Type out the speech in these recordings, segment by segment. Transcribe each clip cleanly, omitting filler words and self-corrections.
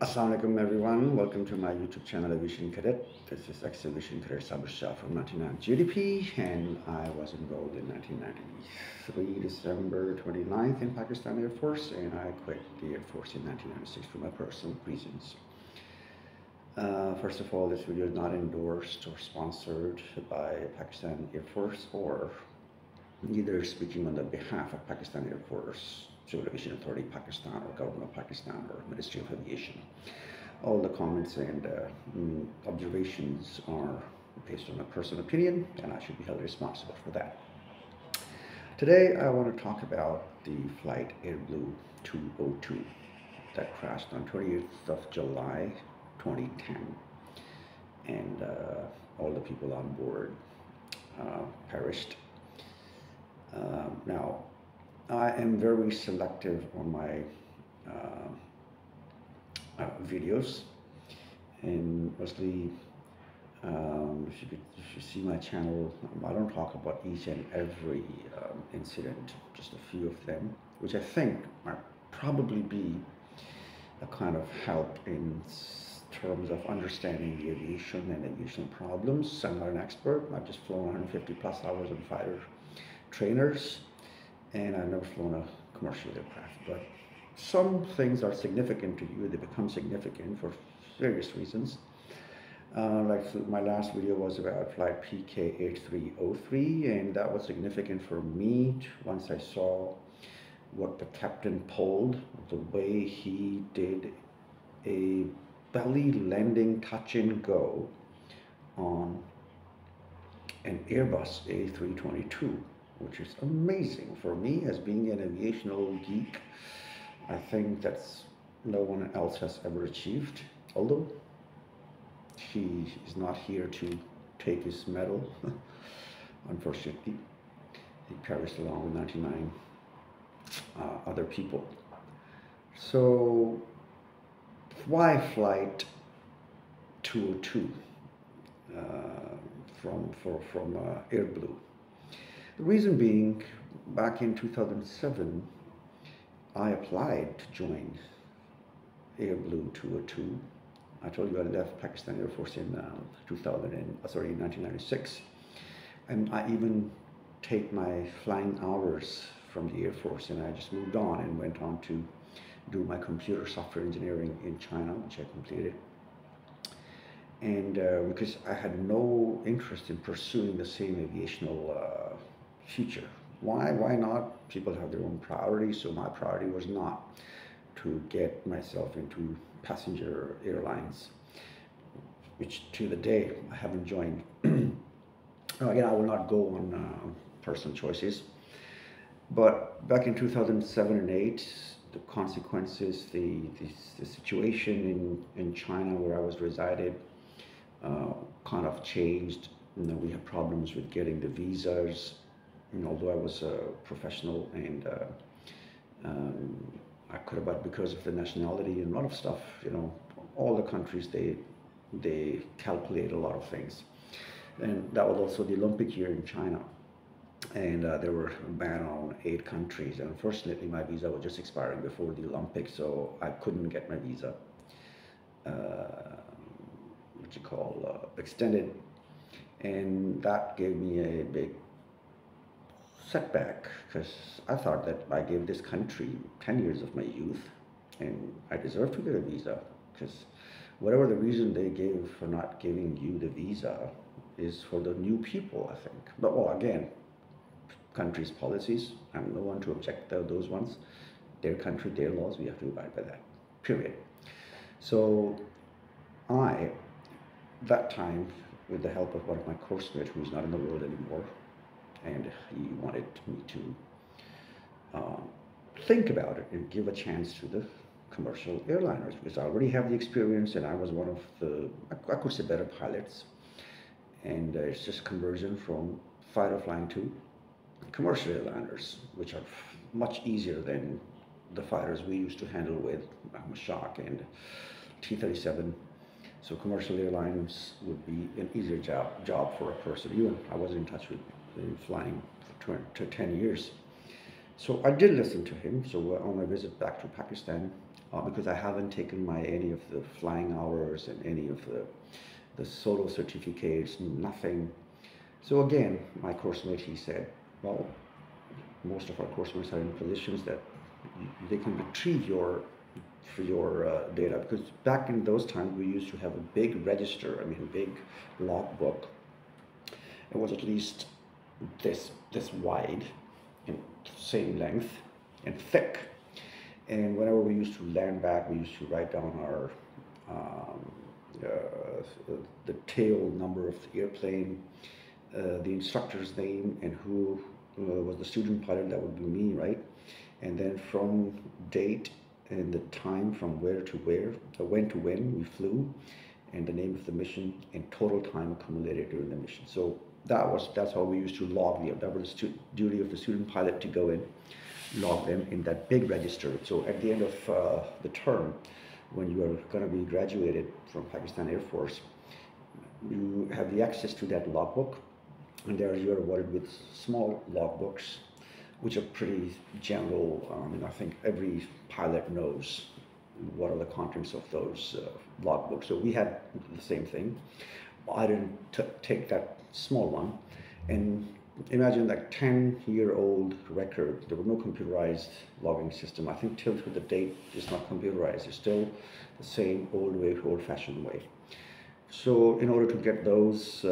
Assalamualaikum everyone, welcome to my YouTube channel Aviation Cadet. This is ex-aviation cadet Sabir Shah from 99 GDP, and I was enrolled in 1993 December 29th in Pakistan Air Force, and I quit the Air Force in 1996 for my personal reasons. First of all, this video is not endorsed or sponsored by Pakistan Air Force, or neither speaking on the behalf of Pakistan Air Force, Civil Aviation Authority Pakistan, or Government of Pakistan, or Ministry of Aviation. All the comments and observations are based on a personal opinion, and I should be held responsible for that. Today I want to talk about the flight AirBlue 202 that crashed on 28th of July 2010, and all the people on board perished. Now, I am very selective on my videos, and mostly if you see my channel, I don't talk about each and every incident, just a few of them, which I think might probably be a kind of help in terms of understanding the aviation and aviation problems. I'm not an expert. I've just flown 150 plus hours in fighter trainers, and I've never flown a commercial aircraft. But some things are significant to you. They become significant for various reasons. Like my last video was about flight PK8303, and that was significant for me once I saw what the captain pulled, the way he did a belly landing touch and go on an Airbus A322, which is amazing for me as being an aviational geek. I think that's no one else has ever achieved, although he is not here to take his medal. Unfortunately, he perished along with 99 other people. So why flight 202 from AirBlue? The reason being, back in 2007, I applied to join AirBlue 202. I told you I left Pakistan Air Force in 1996, and I even take my flying hours from the Air Force, and I just moved on and went on to do my computer software engineering in China, which I completed. And because I had no interest in pursuing the same aviational future. Why not? People have their own priorities, so my priority was not to get myself into passenger airlines, which to the day I haven't joined. Again, I will not go on personal choices, but back in 2007 and 8, the consequences, the situation in China where I was resided kind of changed. You know, we had problems with getting the visas. You know, although I was a professional, and I could have, but because of the nationality and a lot of stuff, you know, all the countries, they calculate a lot of things. And that was also the Olympic year in China, and there were a ban on 8 countries. And unfortunately, my visa was just expiring before the Olympics, so I couldn't get my visa, what you call, extended, and that gave me a big setback, because I thought that I gave this country 10 years of my youth, and I deserve to get a visa, because whatever the reason they gave for not giving you the visa is for the new people, I think. But well, again, country's policies, I'm no one to object to those ones. Their country, their laws, we have to abide by that, period. So that time, with the help of one of my course mates who's not in the world anymore, and he wanted me to think about it and give a chance to the commercial airliners, because I already have the experience, and I was one of the, I could say, better pilots. And it's just conversion from fighter flying to commercial airliners, which are much easier than the fighters we used to handle with Mashak and T-37. So commercial airlines would be an easier job for a person. Even I was in touch with flying for 10 years. So I did listen to him. So on my visit back to Pakistan, because I haven't taken any of the flying hours and any of the solo certificates, nothing. So again, my course mate, he said, well, most of our course mates are in positions that they can retrieve your data, because back in those times we used to have a big register, I mean a big logbook. It was at least this wide and same length and thick. And whenever we used to land back, we used to write down our the tail number of the airplane, the instructor's name, and who was the student pilot. That would be me, right? And then from date and the time from where to where, when to when we flew, and the name of the mission, and total time accumulated during the mission. So that's how we used to log them. That was the duty of the student pilot, to go in, log them in that big register. So at the end of the term, when you are going to be graduated from Pakistan Air Force, you have the access to that logbook, and there you're awarded with small logbooks, which are pretty general. I think every pilot knows what are the contents of those logbooks. So we had the same thing. I didn't take that small one. And imagine that 10-year-old record. There was no computerized logging system. I think till to the date it's not computerized. It's still the same old way, old-fashioned way. So in order to get those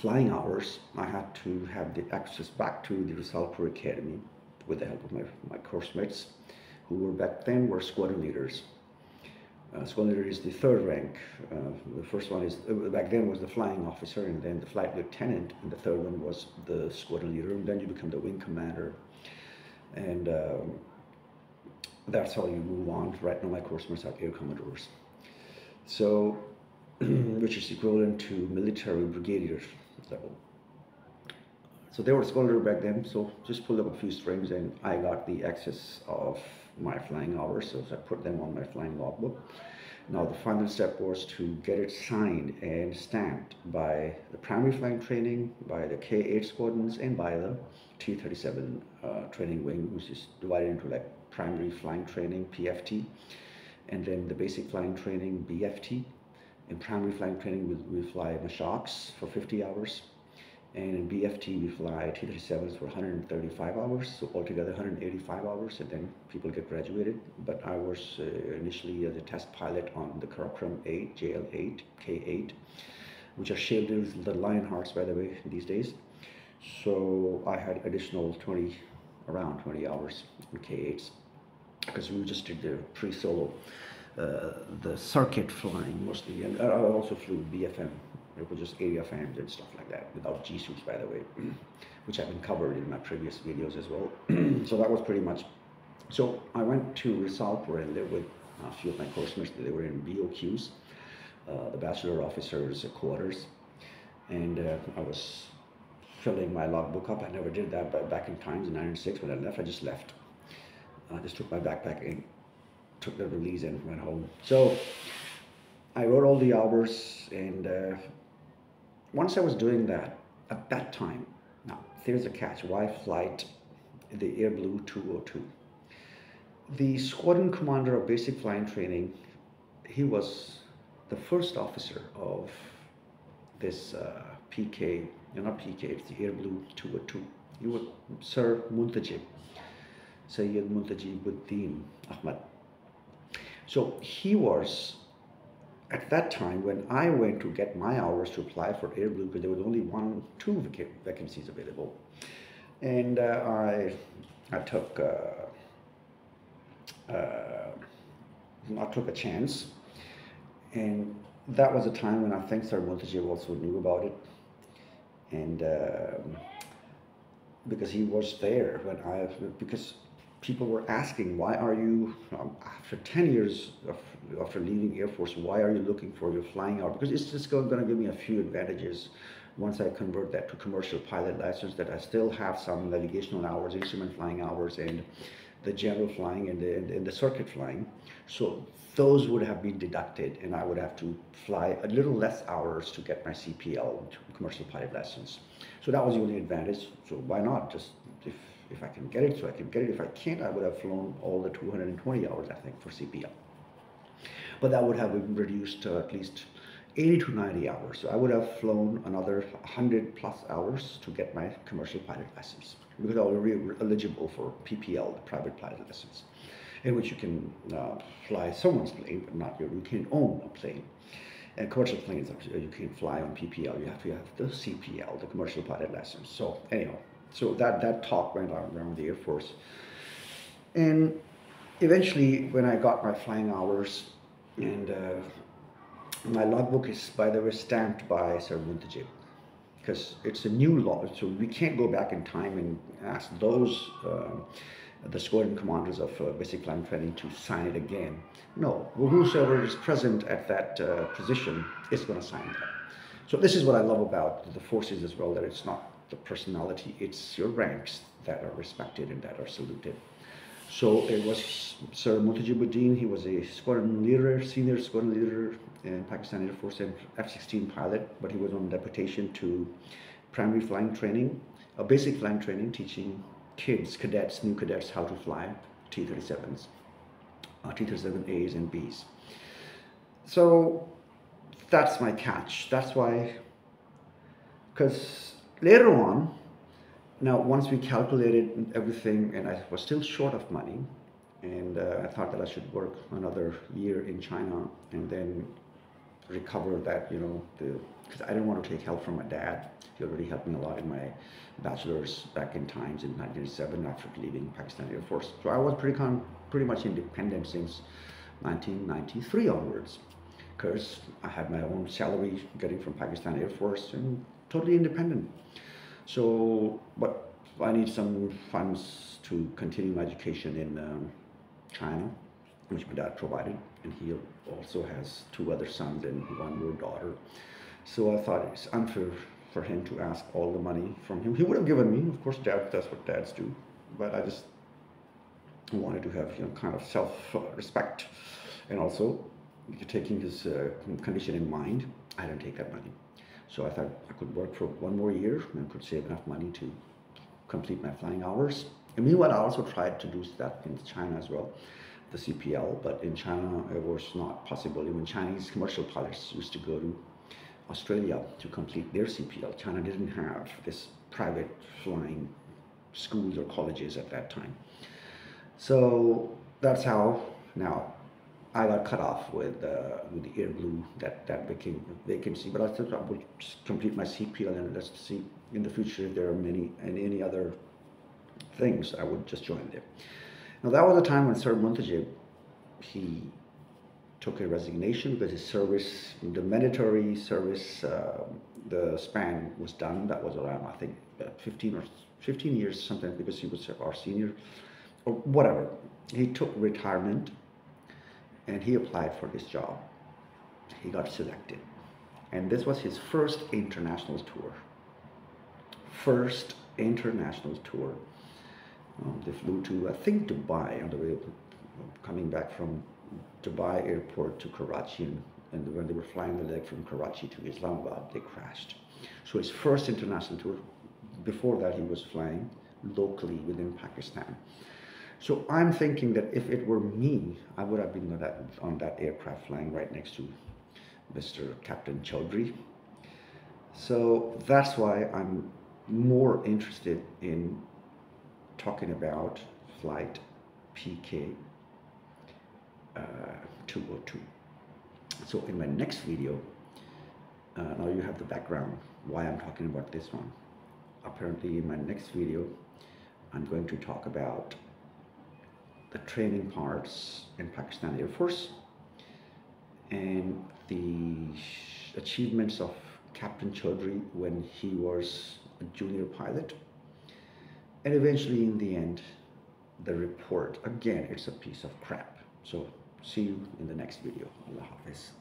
flying hours, I had to have the access back to the Risalpur Academy with the help of my course mates, who were back then were squadron leaders. Squadron leader is the third rank. The first one is back then was the flying officer, and then the flight lieutenant, and the third one was the squadron leader, and then you become the wing commander, and that's how you move on. Right now my course mates are air commodores, so which is equivalent to military brigadier level. So they were squadron leader back then. So just pulled up a few strings, and I got the access of my flying hours, so I put them on my flying logbook. Now the final step was to get it signed and stamped by the primary flying training, by the K-8 squadrons, and by the T-37 training wing, which is divided into like primary flying training, PFT, and then the basic flying training, BFT. In primary flying training, we fly Mashaks for 50 hours. And in BFT, we fly T-37s for 135 hours, so altogether 185 hours, and then people get graduated. But I was initially as a test pilot on the Karakram 8, JL8, K8, which are shielded with the Lionhearts, by the way, these days. So I had additional around 20 hours in K8s, because we just did the pre-solo, the circuit flying mostly, and I also flew BFM. It was just area fans and stuff like that, without G-suits, by the way, which have been covered in my previous videos as well. So that was pretty much. So I went to Risalpur and lived with a few of my course mates. They were in BOQs, the Bachelor Officers' Quarters, and I was filling my logbook up. I never did that, but back in times in '96 when I left, I just left. I just took my backpack and took the release and went home. So I wrote all the hours, and once I was doing that, at that time, now there's a catch. Why flight the AirBlue 202? The squadron commander of basic flying training, he was the first officer of this PK, not PK, it's the AirBlue 202. He was Sir Muntajib, Sayyid Muntajibuddin Ahmad. So he was, at that time, when I went to get my hours to apply for AirBlue, because there was only two vacancies available, and I took a chance, and that was a time when I think Sir Muntajib also knew about it, and because he was there because people were asking, why are you, after 10 years after leaving Air Force, why are you looking for your flying hour? Because it's just going to give me a few advantages once I convert that to commercial pilot license, that I still have some navigational hours, instrument flying hours, and the general flying and the circuit flying. So those would have been deducted, and I would have to fly a little less hours to get my CPL, commercial pilot license. So that was the only advantage. So why not? Just, if if I can get it, so I can get it. If I can't, I would have flown all the 220 hours, I think, for CPL. But that would have been reduced to at least 80 to 90 hours. So I would have flown another 100 plus hours to get my commercial pilot license, because I was really eligible for PPL, the private pilot license, in which you can fly someone's plane, but not your, you can't own a plane. And commercial planes, you can't fly on PPL. You have to have the CPL, the commercial pilot license. So anyhow, so that talk went on around the Air Force. And eventually, when I got my flying hours, and my logbook is, by the way, stamped by Sir Muntajib, because it's a new law, so we can't go back in time and ask those the squadron commanders of basic flying training to sign it again. No, whosoever is present at that position is going to sign that. So this is what I love about the forces as well, that it's not the personality, it's your ranks that are respected and that are saluted. So it was Sir Mutajibuddin. He was a squadron leader, senior squadron leader in Pakistan Air Force and F-16 pilot, but he was on deputation to primary flying training, basic flying training, teaching kids, cadets, new cadets, how to fly T-37s, T-37As and Bs. So that's my catch. That's why, because later on, now once we calculated everything, and I was still short of money, and I thought that I should work another year in China and then recover that, you know, because I didn't want to take help from my dad. He already helped me a lot in my bachelor's back in times in 1987 after leaving Pakistan Air Force. So I was pretty much independent since 1993 onwards, because I had my own salary getting from Pakistan Air Force and totally independent. So, but I need some funds to continue my education in China, which my dad provided, and he also has 2 other sons and 1 more daughter. So I thought it's unfair for him to ask all the money from him. He would have given me, of course, dad, that's what dads do, but I just wanted to have, you know, kind of self-respect, and also taking his condition in mind, I didn't take that money. So I thought I could work for 1 more year and could save enough money to complete my flying hours. And meanwhile, I also tried to do that in China as well, the CPL, but in China it was not possible. Even Chinese commercial pilots used to go to Australia to complete their CPL. China didn't have this private flying schools or colleges at that time. So that's how now I got cut off with the AirBlue, that became vacancy. But I thought I would just complete my CPL, and let's see in the future if there are any other things, I would just join there. Now that was a time when Sir Muntajib, he took a resignation because his service, the mandatory service, the span was done. That was around, I think, 15 years, something, because he was our senior or whatever. He took retirement and he applied for this job. He got selected. And this was his first international tour. First international tour. They flew to, I think, Dubai on the way coming back from Dubai airport to Karachi. And when they were flying the leg from Karachi to Islamabad, they crashed. So his first international tour. Before that, he was flying locally within Pakistan. So I'm thinking that if it were me, I would have been on that aircraft flying right next to Mr. Captain Chaudhry. So that's why I'm more interested in talking about flight PK 202. So in my next video, now you have the background why I'm talking about this one. Apparently in my next video, I'm going to talk about the training parts in Pakistan Air Force and the achievements of Captain Chaudhry when he was a junior pilot, and eventually in the end the report. Again, it's a piece of crap. So see you in the next video. Allah Hafiz.